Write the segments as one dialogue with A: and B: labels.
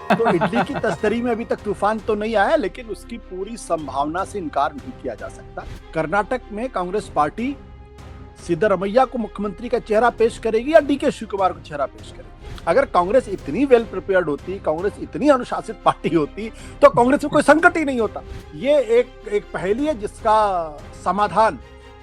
A: तो इडली की तस्तरी में अभी तक तूफान तो नहीं आया, लेकिन उसकी पूरी संभावना से इनकार नहीं किया जा सकता। कर्नाटक में कांग्रेस पार्टी सिद्धरमैया को मुख्यमंत्री का चेहरा पेश करेगी या डीके शिव कुमार को चेहरा पेश करेगी। अगर कांग्रेस इतनी वेल प्रिपेयर्ड होती, कांग्रेस इतनी अनुशासित पार्टी होती, तो कांग्रेस में कोई संकट ही नहीं होता। ये एक पहेली है जिसका समाधान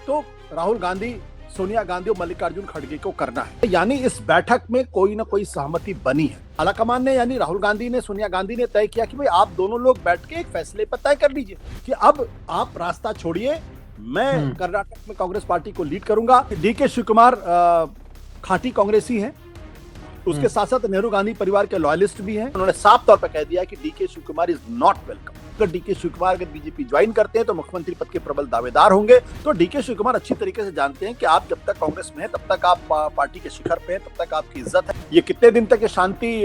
A: तो राहुल गांधी, सोनिया गांधी और मल्लिकार्जुन खड़गे को करना है। यानी इस बैठक में कोई ना कोई सहमति बनी है। आलाकमान ने, यानी राहुल गांधी ने, सोनिया गांधी ने तय किया कि भाई आप दोनों लोग बैठ के एक फैसले पर तय कर लीजिए कि अब आप रास्ता छोड़िए, मैं कर्नाटक में कांग्रेस पार्टी को लीड करूंगा। डीके शिव कुमार खांटी कांग्रेसी हैं, उसके साथ साथ नेहरू गांधी परिवार के लॉयलिस्ट भी हैं। उन्होंने साफ तौर पर कह दिया कि DK Shivakumar is not welcome. अगर डीके शिव कुमार अगर बीजेपी ज्वाइन करते हैं तो मुख्यमंत्री पद के प्रबल दावेदार होंगे। तो डीके शिव कुमार अच्छी तरीके से जानते हैं कि आप जब तक कांग्रेस में हैं तब तक आप पार्टी के शिखर पे हैं, तब तक आपकी इज्जत है। ये कितने दिन तक ये शांति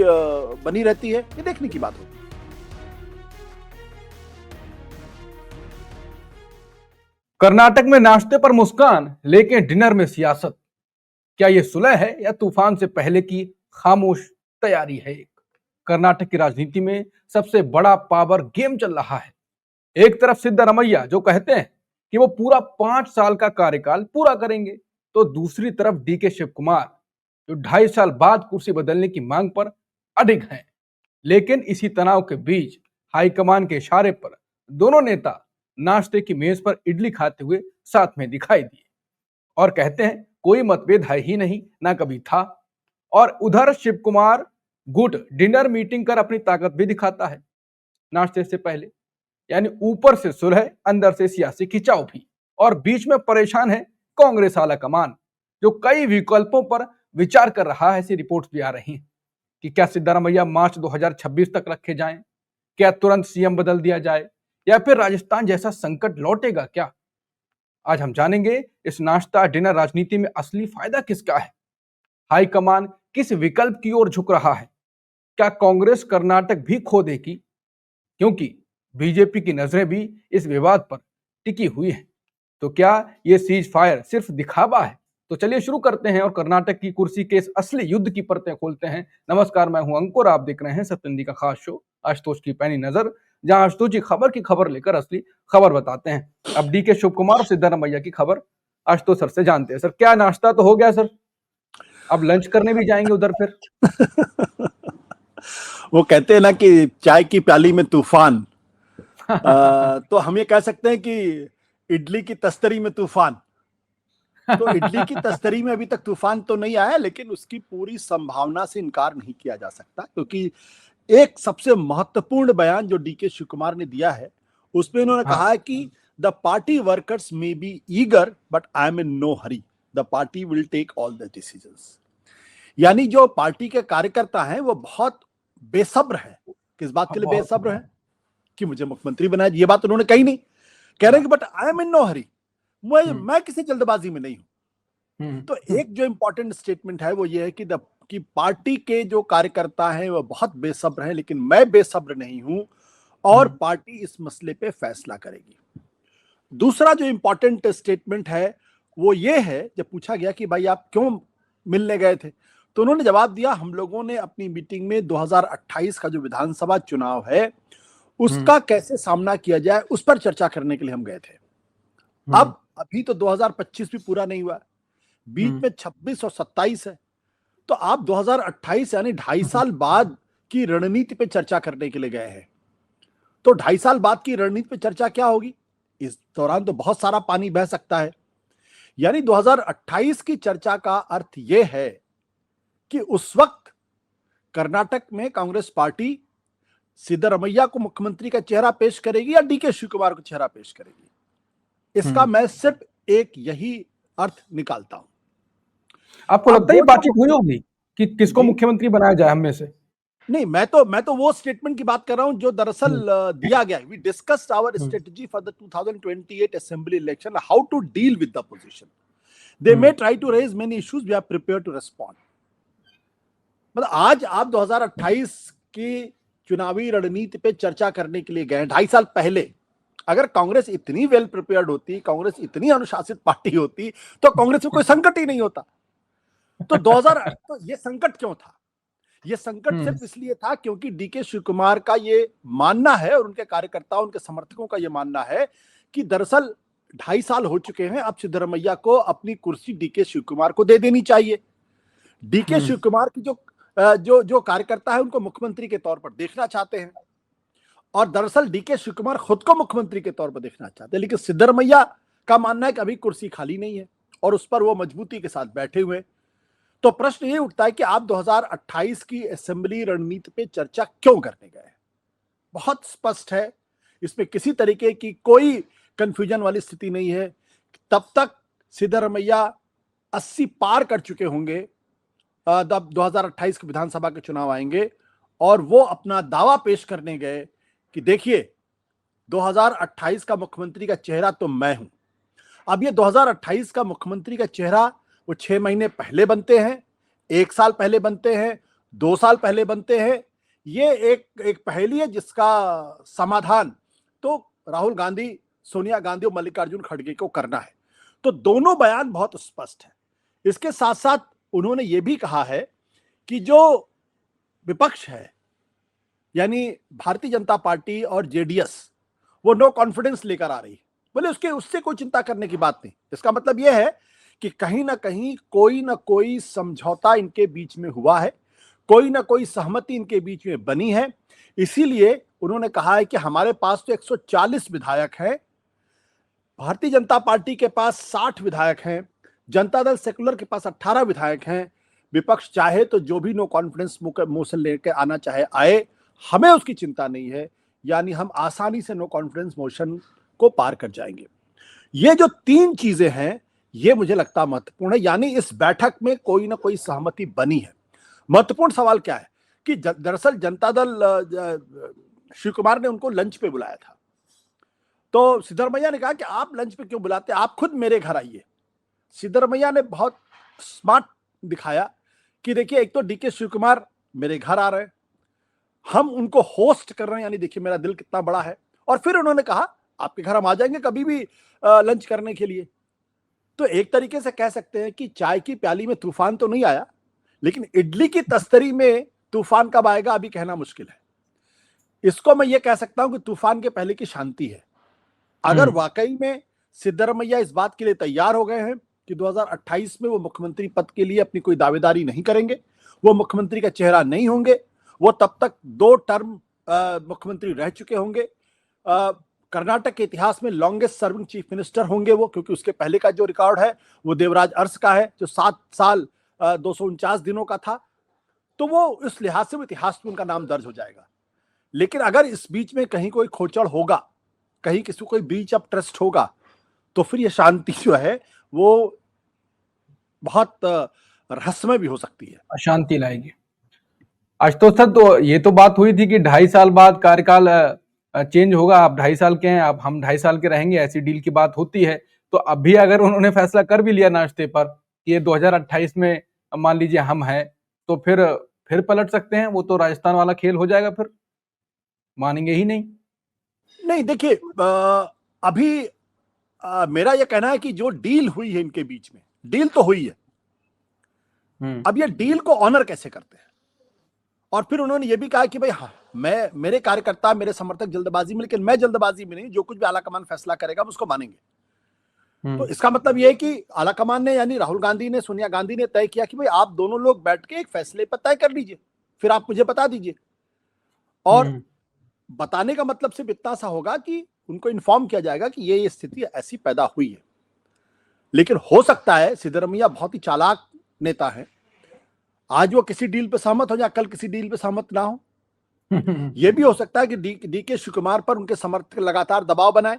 A: बनी रहती है, ये देखने की बात होगी।
B: कर्नाटक में नाश्ते पर मुस्कान, लेकिन डिनर में सियासत। क्या यह सुलह है या तूफान से पहले की खामोश तैयारी है? कर्नाटक की राजनीति में सबसे बड़ा पावर गेम चल रहा है। एक तरफ सिद्धरमैया जो कहते हैं कि वो पूरा 5 साल का कार्यकाल पूरा करेंगे, तो दूसरी तरफ डीके शिव कुमार जो 2.5 साल बाद कुर्सी बदलने की मांग पर अडिग हैं। लेकिन इसी तनाव के बीच हाईकमान के इशारे पर दोनों नेता नाश्ते की मेज पर इडली खाते हुए साथ में दिखाई दिए और कहते हैं कोई मतभेद है ही नहीं, ना कभी था। और उधर शिव कुमार गुट डिनर मीटिंग कर अपनी ताकत भी दिखाता है नाश्ते से पहले। यानी ऊपर से सुलह, अंदर से सियासी खिंचाव भी। और बीच में परेशान है कांग्रेस आला कमान, जो कई विकल्पों पर विचार कर रहा है। ऐसी रिपोर्ट्स भी आ रही हैं कि क्या सिद्धरमैया मार्च 2026 तक रखे जाएं, क्या तुरंत सीएम बदल दिया जाए, या फिर राजस्थान जैसा संकट लौटेगा क्या? आज हम जानेंगे इस नाश्ता डिनर राजनीति में असली फायदा किसका है, हाईकमान किस विकल्प की ओर झुक रहा है, क्या कांग्रेस कर्नाटक भी खो देगी, क्योंकि बीजेपी की नजरें भी इस विवाद पर टिकी हुई हैं। तो क्या यह सीज फायर सिर्फ दिखावा है? तो चलिए शुरू करते हैं और कर्नाटक की कुर्सी के इस असली युद्ध की परतें खोलते हैं। नमस्कार, मैं हूं अंकुर, आप देख रहे हैं सत्येंद्र का खास शो आशुतोष की पैनी नजर, जहां आशुतोष जी खबर की खबर लेकर असली खबर बताते हैं। अब डीके शिव कुमार और सिद्धरमैया की खबर आशुतोष सर से जानते हैं। सर, क्या नाश्ता तो हो गया सर, अब लंच करने भी जाएंगे उधर फिर?
A: वो कहते हैं ना कि चाय की प्याली में तूफान। तो हम ये कह सकते हैं कि इडली की तस्तरी में तूफान। तो इडली की तस्तरी में अभी तक तूफान तो नहीं आया, लेकिन उसकी पूरी संभावना से इनकार नहीं किया जा सकता, क्योंकि एक सबसे महत्वपूर्ण बयान जो डीके शिव कुमार ने दिया है, उसमें उन्होंने कहा है कि the party workers may be eager but I am in no hurry, the party will take all the decisions. यानी जो पार्टी के कार्यकर्ता हैं वो बहुत बेसब्र है। किस बात के लिए बेसब्र है? कि मुझे मुख्यमंत्री बनाया। ये बात उन्होंने कही नहीं, कह रहे हैं कि but I am in no hurry, मैं किसी जल्दबाजी में नहीं हूं। तो एक जो इंपॉर्टेंट स्टेटमेंट है वो ये है कि पार्टी के जो कार्यकर्ता हैं वो बहुत बेसब्र हैं, लेकिन मैं बेसब्र नहीं हूं और पार्टी इस मसले पे फैसला करेगी। दूसरा जो इंपॉर्टेंट स्टेटमेंट है वो ये है, जब पूछा गया कि भाई आप क्यों मिलने गए थे, तो उन्होंने जवाब दिया, हम लोगों ने अपनी मीटिंग में 2028 का जो विधानसभा चुनाव है उसका कैसे सामना किया जाए उस पर चर्चा करने के लिए हम गए थे। अब अभी तो 2025 भी पूरा नहीं हुआ, बीच में 26 और 27 है, तो आप 2028 यानी 2.5 साल बाद की रणनीति पे चर्चा करने के लिए गए हैं। तो 2.5 साल बाद की रणनीति पे चर्चा क्या होगी? इस दौरान तो बहुत सारा पानी बह सकता है। यानी 2028 की चर्चा का अर्थ यह है कि उस वक्त कर्नाटक में कांग्रेस पार्टी सिद्धरमैया को मुख्यमंत्री का चेहरा पेश करेगी या डीके शिव कुमार को चेहरा पेश करेगी। इसका मैं सिर्फ एक यही अर्थ निकालता हूं।
B: आपको लगता है ये बातचीत हुई होगी कि किसको मुख्यमंत्री बनाया जाए हम में से?
A: नहीं, मैं तो वो स्टेटमेंट की बात कर रहा हूं जो दरअसल दिया गया है। We discussed our strategy for the 2028 assembly election, how to deal with the position. They may try to raise many issues, we are prepared to respond. मतलब आज आप 2028 की चुनावी रणनीति पे चर्चा करने के लिए गए। 2.5 साल पहले अगर कांग्रेस इतनी वेल प्रिपेयर्ड होती, कांग्रेस इतनी अनुशासित पार्टी होती, तो कांग्रेस में कोई संकट ही नहीं होता। तो ये संकट क्यों था? ये संकट सिर्फ इसलिए था क्योंकि डीके शिव कुमार का ये मानना है और उनके कार्यकर्ताओं, उनके समर्थकों का ये मानना है कि दरअसल 2.5 साल हो चुके हैं, अब सिद्धरमैया को अपनी कुर्सी डीके शिव कुमार को दे देनी चाहिए। डीके शिव कुमार की जो कार्यकर्ता है उनको मुख्यमंत्री के तौर पर देखना चाहते हैं और दरअसल डीके शिव कुमार खुद को मुख्यमंत्री के तौर पर देखना चाहते हैं, लेकिन सिद्धरमैया का मानना है कि अभी कुर्सी खाली नहीं है और उस पर वो मजबूती के साथ बैठे हुए हैं। तो प्रश्न ये उठता है कि आप 2028 की असेंबली रणनीति पे चर्चा क्यों करने गए? बहुत स्पष्ट है, इसमें किसी तरीके की कोई कंफ्यूजन वाली स्थिति नहीं है। तब तक सिद्धरमैया 80 पार कर चुके होंगे, तब 2028 के विधानसभा के चुनाव आएंगे और वो अपना दावा पेश करने गए कि देखिए 2028 का मुख्यमंत्री का चेहरा तो मैं हूं। अब ये 2028 का मुख्यमंत्री का चेहरा वो 6 महीने पहले बनते हैं, 1 साल पहले बनते हैं, 2 साल पहले बनते हैं। ये एक पहेली है जिसका समाधान तो राहुल गांधी, सोनिया गांधी और मल्लिकार्जुन खड़गे को करना है। तो दोनों बयान बहुत स्पष्ट है। इसके साथ साथ उन्होंने ये भी कहा है कि जो विपक्ष है यानी भारतीय जनता पार्टी और जेडीएस वो नो कॉन्फिडेंस लेकर आ रही है। बोले उससे कोई चिंता करने की बात नहीं। इसका मतलब यह है कि कहीं ना कहीं कोई ना कोई समझौता इनके बीच में हुआ है, कोई ना कोई सहमति इनके बीच में बनी है। इसीलिए उन्होंने कहा है कि हमारे पास तो 140 विधायक हैं, भारतीय जनता पार्टी के पास 60 विधायक हैं, जनता दल सेकुलर के पास 18 विधायक हैं। विपक्ष चाहे तो जो भी नो कॉन्फिडेंस मोशन लेकर आना चाहे आए, हमें उसकी चिंता नहीं है, यानी हम आसानी से नो कॉन्फिडेंस मोशन को पार कर जाएंगे। ये जो 3 चीजें हैं ये मुझे लगता महत्वपूर्ण है, यानी इस बैठक में कोई ना कोई सहमति बनी है। महत्वपूर्ण सवाल क्या है कि दरअसल जनता दल शिव कुमार ने उनको लंच पे बुलाया था, तो सिद्धरमैया ने कहा कि आप लंच पे क्यों बुलाते, आप खुद मेरे घर आइए। सिद्धरमैया ने बहुत स्मार्ट दिखाया कि देखिए एक तो डीके शिव कुमार मेरे घर आ रहे हैं, हम उनको होस्ट कर रहे हैं, यानी देखिए मेरा दिल कितना बड़ा है। और फिर उन्होंने कहा आपके घर हम आ जाएंगे कभी भी लंच करने के लिए। तो एक तरीके से कह सकते हैं कि चाय की प्याली में तूफान तो नहीं आया, लेकिन इडली की तस्तरी में तूफान कब आएगा अभी कहना मुश्किल है। इसको मैं ये कह सकता हूं कि तूफान के पहले की शांति है। अगर वाकई में सिद्धरमैया इस बात के लिए तैयार हो गए हैं कि 2028 में वो मुख्यमंत्री पद के लिए अपनी कोई दावेदारी नहीं करेंगे, वो मुख्यमंत्री का चेहरा नहीं होंगे, वो तब तक 2 टर्म मुख्यमंत्री रह चुके होंगे, कर्नाटक के इतिहास में लॉन्गेस्ट सर्विंग चीफ मिनिस्टर होंगे वो, क्योंकि उसके पहले का जो रिकॉर्ड है वो देवराज अरस का है जो 7 साल 249 दिनों का था। तो वो इस लिहाज से वो इतिहास में उनका नाम दर्ज हो जाएगा। लेकिन अगर इस बीच में कहीं कोई खोचड़ होगा, कहीं किसी को कोई ब्रीच ऑफ ट्रस्ट होगा, तो फिर ये शांति जो है वो बहुत रहस्यमय भी हो सकती है,
B: अशांति लाएगी। आशुतोष सर, तो ये तो बात हुई थी कि 2.5 साल बाद कार्यकाल चेंज होगा, आप 2.5 साल के हैं, अब हम 2.5 साल के रहेंगे, ऐसी डील की बात होती है। तो अभी अगर उन्होंने फैसला कर भी लिया नाश्ते पर कि ये 2028 में मान लीजिए हम हैं, तो फिर पलट सकते हैं, वो तो राजस्थान वाला खेल हो जाएगा, फिर मानेंगे ही नहीं।
A: नहीं देखिए अभी मेरा यह कहना है कि जो डील हुई है इनके बीच में, डील तो हुई है, अब ये डील को ऑनर कैसे करते हैं। और फिर उन्होंने ये भी कहा कि भाई हाँ, मेरे कार्यकर्ता, मेरे समर्थक जल्दबाजी में, लेकिन मैं जल्दबाजी में नहीं, जो कुछ भी आलाकमान फैसला करेगा हम उसको मानेंगे। तो इसका मतलब यह है कि आलाकमान ने, यानी राहुल गांधी ने, सोनिया गांधी ने तय किया कि भाई आप दोनों लोग बैठ के एक फैसले पर तय कर लीजिए, फिर आप मुझे बता दीजिए। और बताने का मतलब सिर्फ इतना सा होगा कि उनको इन्फॉर्म किया जाएगा कि ये स्थिति ऐसी पैदा हुई है। लेकिन हो सकता है सिद्धरमैया बहुत ही चालाक नेता है, आज वो किसी डील पे सहमत हो जाए, कल किसी डील पे सहमत ना हो। यह भी हो सकता है कि डीके शिव कुमार पर उनके समर्थक लगातार दबाव बनाए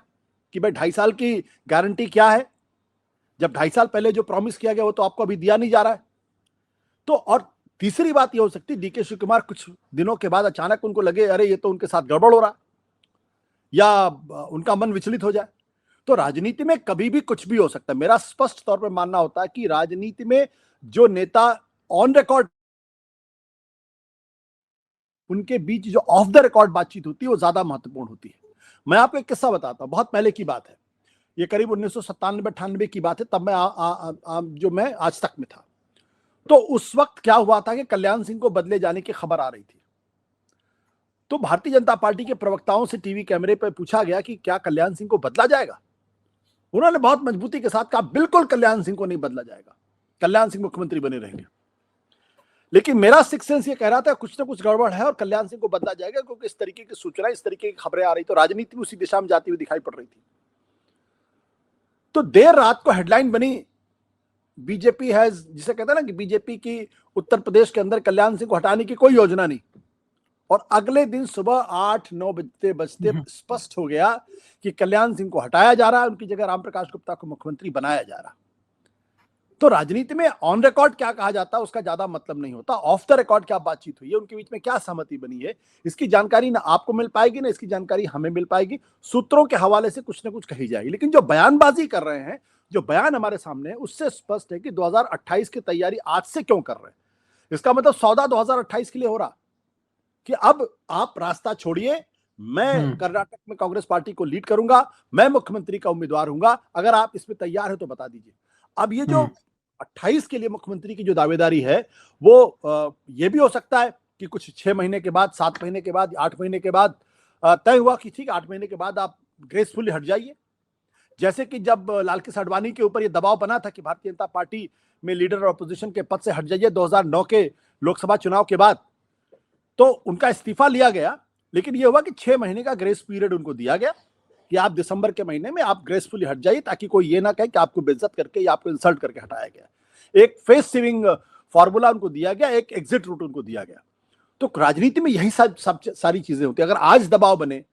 A: कि भाई 2.5 साल की गारंटी क्या है, जब 2.5 साल पहले जो प्रॉमिस किया गया वो तो आपको अभी दिया नहीं जा रहा है। तो और तीसरी बात यह हो सकती है डीके शिव कुमार कुछ दिनों के बाद अचानक उनको लगे अरे ये तो उनके साथ गड़बड़ हो रहा, या उनका मन विचलित हो जाए। तो राजनीति में कभी भी कुछ भी हो सकता है। मेरा स्पष्ट तौर पर मानना होता है कि राजनीति में जो नेता ऑन रिकॉर्ड, उनके बीच जो ऑफ द रिकॉर्ड बातचीत होती है वो ज्यादा महत्वपूर्ण होती है। मैं आपको एक किस्सा बताता हूं, बहुत पहले की बात है, ये करीब 1997-98 की बात है, तब मैं जो मैं आज तक में था। तो उस वक्त क्या हुआ था कि कल्याण सिंह को बदले जाने की खबर आ रही थी। तो भारतीय जनता पार्टी के प्रवक्ताओं से टीवी कैमरे पर पूछा गया कि क्या कल्याण सिंह को बदला जाएगा। उन्होंने बहुत मजबूती के साथ कहा बिल्कुल कल्याण सिंह को नहीं बदला जाएगा, कल्याण सिंह मुख्यमंत्री बने रहेंगे। लेकिन मेरा सिक्स सेंस ये कह रहा था कुछ ना कुछ गड़बड़ है और कल्याण सिंह को बदला जाएगा, क्योंकि इस तरीके की सूचना, इस तरीके की खबरें आ रही, तो राजनीति भी उसी दिशा में जाती हुई दिखाई पड़ रही थी। तो देर रात को हेडलाइन बनी, बीजेपी है, जिसे कहते हैं ना कि बीजेपी की उत्तर प्रदेश के अंदर कल्याण सिंह को हटाने की कोई योजना नहीं। और अगले दिन सुबह 8-9 बजते बजते स्पष्ट हो गया कि कल्याण सिंह को हटाया जा रहा है, उनकी जगह रामप्रकाश गुप्ता को मुख्यमंत्री बनाया जा रहा। तो राजनीति में ऑन रिकॉर्ड क्या कहा जाता है उसका ज्यादा मतलब नहीं होता, ऑफ द रिकॉर्ड क्या बातचीत हुई है, उनके बीच में क्या सहमति बनी है, इसकी जानकारी ना आपको मिल पाएगी ना इसकी जानकारी हमें मिल पाएगी। सूत्रों के हवाले से कुछ ना कुछ कही जाएगी, लेकिन जो बयानबाजी कर रहे हैं, जो बयान हमारे सामने है, उससे स्पष्ट है कि 2028 की तैयारी आज से क्यों कर रहे हैं। इसका मतलब सौदा 2028 के लिए हो रहा कि अब आप रास्ता छोड़िए, मैं कर्नाटक में कांग्रेस पार्टी को लीड करूंगा, मैं मुख्यमंत्री का उम्मीदवार हूंगा, अगर आप इसमें तैयार है तो बता दीजिए। अब ये जो 28 के लिए मुख्यमंत्री की जो दावेदारी है वो ये भी हो सकता है कि कुछ 6 महीने के बाद, 7 महीने के बाद, 8 महीने के बाद तय हुआ कि ठीक 8 महीने के बाद आप ग्रेसफुली हट जाइए। जैसे कि जब लाल कृष्ण आडवाणी के ऊपर ये दबाव बना था कि भारतीय जनता पार्टी में लीडर ऑपोजिशन के पद से हट जाइए 2009 के लोकसभा चुनाव के बाद, तो उनका इस्तीफा लिया गया। लेकिन यह हुआ कि 6 महीने का ग्रेस पीरियड उनको दिया गया कि आप दिसंबर के महीने में आप ग्रेसफुली हट जाइए, ताकि कोई ये ना कहे कि आपको बेइज्जत करके या आपको इंसल्ट करके हटाया गया। एक फेस सेविंग फॉर्मूला उनको दिया गया, एक एग्जिट रूट उनको दिया गया। तो राजनीति में यही सब सारी चीजें होती है। अगर आज दबाव बने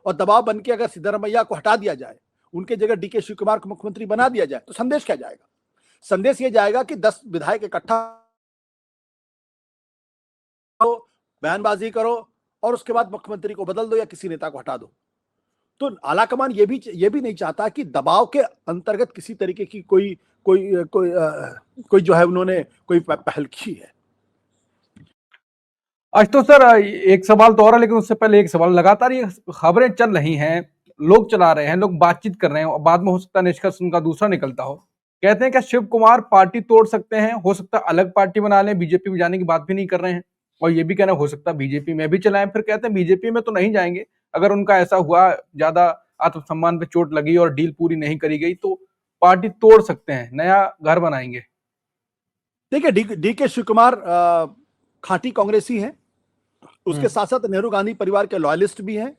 A: और दबाव बन के अगर सिद्धरमैया को हटा दिया जाए, उनके जगह डीके शिव कुमार को मुख्यमंत्री बना दिया जाए, तो संदेश क्या जाएगा? संदेश ये जाएगा कि 10 विधायक इकट्ठा बयानबाजी करो और उसके बाद मुख्यमंत्री को बदल दो या किसी नेता को हटा दो। तो आलाकमान ये भी नहीं चाहता कि दबाव के अंतर्गत किसी तरीके की कोई जो है उन्होंने कोई पहल की है।
B: आज तो सर एक सवाल तो और है, लेकिन उससे पहले एक सवाल, लगातार ये खबरें चल रही हैं, लोग चला रहे हैं, लोग बातचीत कर रहे हैं, और बाद में हो सकता है निष्कर्ष उनका दूसरा निकलता हो। कहते हैं क्या शिव कुमार पार्टी तोड़ सकते हैं? हो सकता है अलग पार्टी बना लें, बीजेपी में जाने की बात भी नहीं कर रहे हैं, और ये भी कहना हो सकता है बीजेपी में भी चलाएं। फिर कहते हैं बीजेपी में तो नहीं जाएंगे, अगर उनका ऐसा हुआ, ज्यादा आत्मसम्मान पे चोट लगी और डील पूरी नहीं करी गई, तो पार्टी तोड़ सकते हैं, नया घर बनाएंगे।
A: देखिए, डीके शिव कुमार खांटी कांग्रेसी हैं, उसके साथ साथ नेहरू गांधी परिवार के लॉयलिस्ट भी हैं,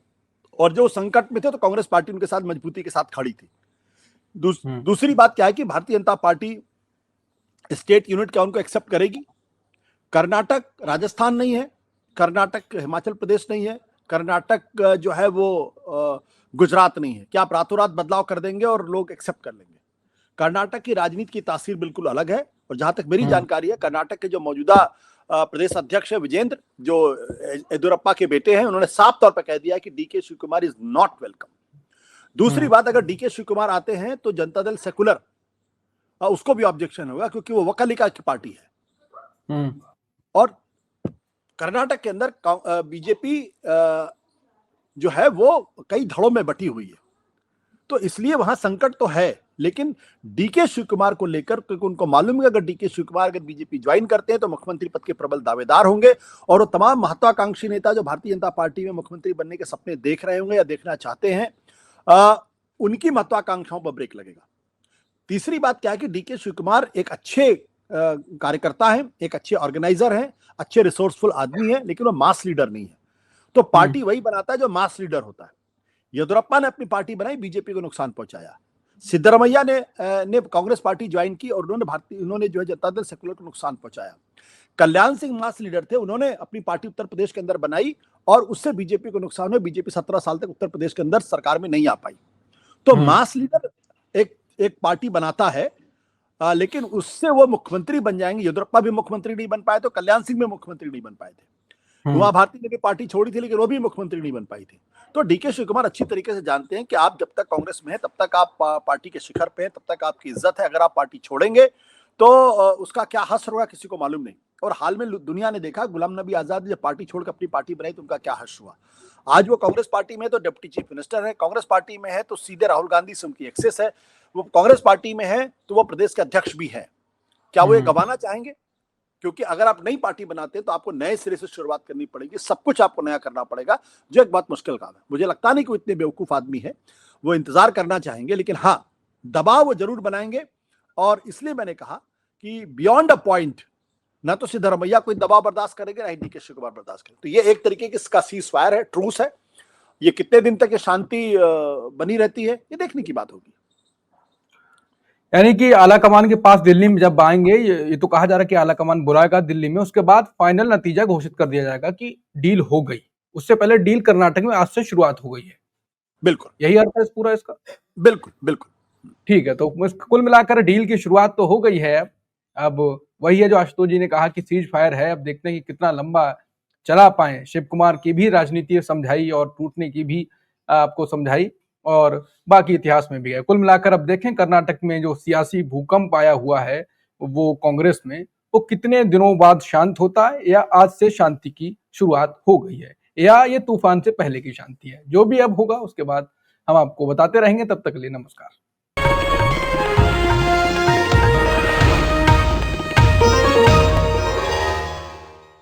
A: और जो संकट में थे तो कांग्रेस पार्टी उनके साथ मजबूती के साथ खड़ी थी। दूसरी बात क्या है कि Bharatiya Janata party state unit क्या उनको एक्सेप्ट करेगी? कर्नाटक राजस्थान नहीं है, कर्नाटक हिमाचल प्रदेश नहीं है, कर्नाटक जो है वो गुजरात नहीं है। क्या आप रातों रात बदलाव कर देंगे और लोग एक्सेप्ट कर लेंगे? कर्नाटक की राजनीति की तासीर बिल्कुल अलग है, और जहां तक मेरी जानकारी है, कर्नाटक के जो मौजूदा प्रदेश अध्यक्ष है विजेंद्र, जो येदियुरप्पा के बेटे हैं, उन्होंने साफ तौर पर कह दिया कि DK Shivakumar is not welcome. दूसरी बात, अगर डीके शिव कुमार आते हैं तो जनता दल सेकुलर उसको भी ऑब्जेक्शन होगा, क्योंकि वो वकालिका की पार्टी है। और कर्नाटक के अंदर बीजेपी जो है वो कई धड़ों में बटी हुई है, तो इसलिए वहां संकट तो है। लेकिन डीके शिव कुमार को लेकर, क्योंकि उनको मालूम है अगर डीके शिव कुमार अगर बीजेपी ज्वाइन करते हैं तो मुख्यमंत्री पद के प्रबल दावेदार होंगे, और वो तमाम महत्वाकांक्षी नेता जो भारतीय जनता पार्टी में मुख्यमंत्री बनने के सपने देख रहे होंगे या देखना चाहते हैं, उनकी महत्वाकांक्षाओं पर ब्रेक लगेगा। तीसरी बात क्या है कि डीके शिव कुमार एक अच्छे कार्यकर्ता हैं, एक अच्छे ऑर्गेनाइजर हैं, अच्छे रिसोर्सफुल आदमी है, लेकिन वो मास लीडर नहीं है। तो पार्टी वही बनाता है जो मास लीडर होता है। येदियुरप्पा ने अपनी पार्टी बनाई, बीजेपी को नुकसान पहुंचाया। सिद्धरमैया ने कांग्रेस पार्टी ज्वाइन की और उन्होंने जो है जनता दल सेकुलर को नुकसान पहुंचाया। कल्याण सिंह मास लीडर थे, उन्होंने अपनी पार्टी उत्तर प्रदेश के अंदर बनाई और उससे बीजेपी को नुकसान हुआ। बीजेपी 17 साल तक उत्तर प्रदेश के अंदर सरकार में नहीं आ पाई। तो मास लीडर एक पार्टी बनाता है, लेकिन उससे वो मुख्यमंत्री बन जाएंगे। येदियुरप्पा भी मुख्यमंत्री नहीं बन पाए, तो कल्याण सिंह भी मुख्यमंत्री नहीं बन पाए थे। उमा भारती ने भी पार्टी छोड़ी थी, लेकिन वो भी मुख्यमंत्री नहीं बन पाई थी। तो डीके शिव कुमार अच्छी तरीके से जानते हैं कि आप जब तक कांग्रेस में हैं तब तक आप पार्टी के शिखर पे हैं, तब तक आपकी इज्जत है। अगर आप पार्टी छोड़ेंगे तो उसका क्या हश्र होगा किसी को मालूम नहीं। और हाल में दुनिया ने देखा, गुलाम नबी आजाद जब पार्टी छोड़कर अपनी पार्टी बनाई तो उनका क्या हश्र हुआ। आज वो कांग्रेस पार्टी में है तो डिप्टी चीफ मिनिस्टर है, कांग्रेस पार्टी में है तो सीधे राहुल गांधी से उनकी एक्सेस है, वो कांग्रेस पार्टी में है तो वो प्रदेश के अध्यक्ष भी है। क्या वो ये गंवाना चाहेंगे? क्योंकि अगर आप नई पार्टी बनाते हैं तो आपको नए सिरे से शुरुआत करनी पड़ेगी, सब कुछ आपको नया करना पड़ेगा, जो एक बहुत मुश्किल काम है। मुझे लगता नहीं कि वो इतने बेवकूफ आदमी है, वो इंतजार करना चाहेंगे, लेकिन हाँ, दबाव वो जरूर बनाएंगे। और इसलिए मैंने कहा कि बियॉन्ड अ पॉइंट ना तो सिद्धरमैया कोई दबाव बर्दाश्त करेंगे, ना ही डीके शिवकुमार बर्दाश्त करेंगे। तो ये एक तरीके की इसका सीज फायर है, ट्रूस है। ये कितने दिन तक ये शांति बनी रहती है, ये देखने की बात होगी।
B: यानी कि आलाकमान के पास दिल्ली में जब आएंगे, ये तो कहा जा रहा है कि आलाकमान बुलाएगा दिल्ली में, उसके बाद फाइनल नतीजा घोषित कर दिया जाएगा कि डील हो गई। उससे पहले डील कर्नाटक में आज से शुरुआत हो गई है।
A: बिल्कुल,
B: यही अर्थ है पूरा इसका।
A: बिल्कुल बिल्कुल।
B: ठीक है, तो कुल मिलाकर डील की शुरुआत तो हो गई है। अब वही है जो आशुतोष जी ने कहा कि सीज फायर है। अब देखते हैं कि कितना लंबा चला पाए। शिव कुमार की भी राजनीति समझाई और टूटने की भी आपको समझाई, और बाकी इतिहास में भी है। कुल मिलाकर अब देखें कर्नाटक में जो सियासी भूकंप आया हुआ है वो कांग्रेस में, वो कितने दिनों बाद शांत होता है, या आज से शांति की शुरुआत हो गई है, या ये तूफान से पहले की शांति है। जो भी अब होगा उसके बाद हम आपको बताते रहेंगे। तब तक के लिए नमस्कार।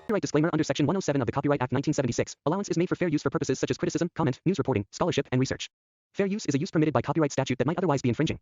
C: Copyright disclaimer under Section 107 of the Copyright Act 1976. Allowance is made for fair use for purposes such as criticism, comment, news reporting, scholarship, and research. Fair use is a use permitted by copyright statute that might otherwise be infringing.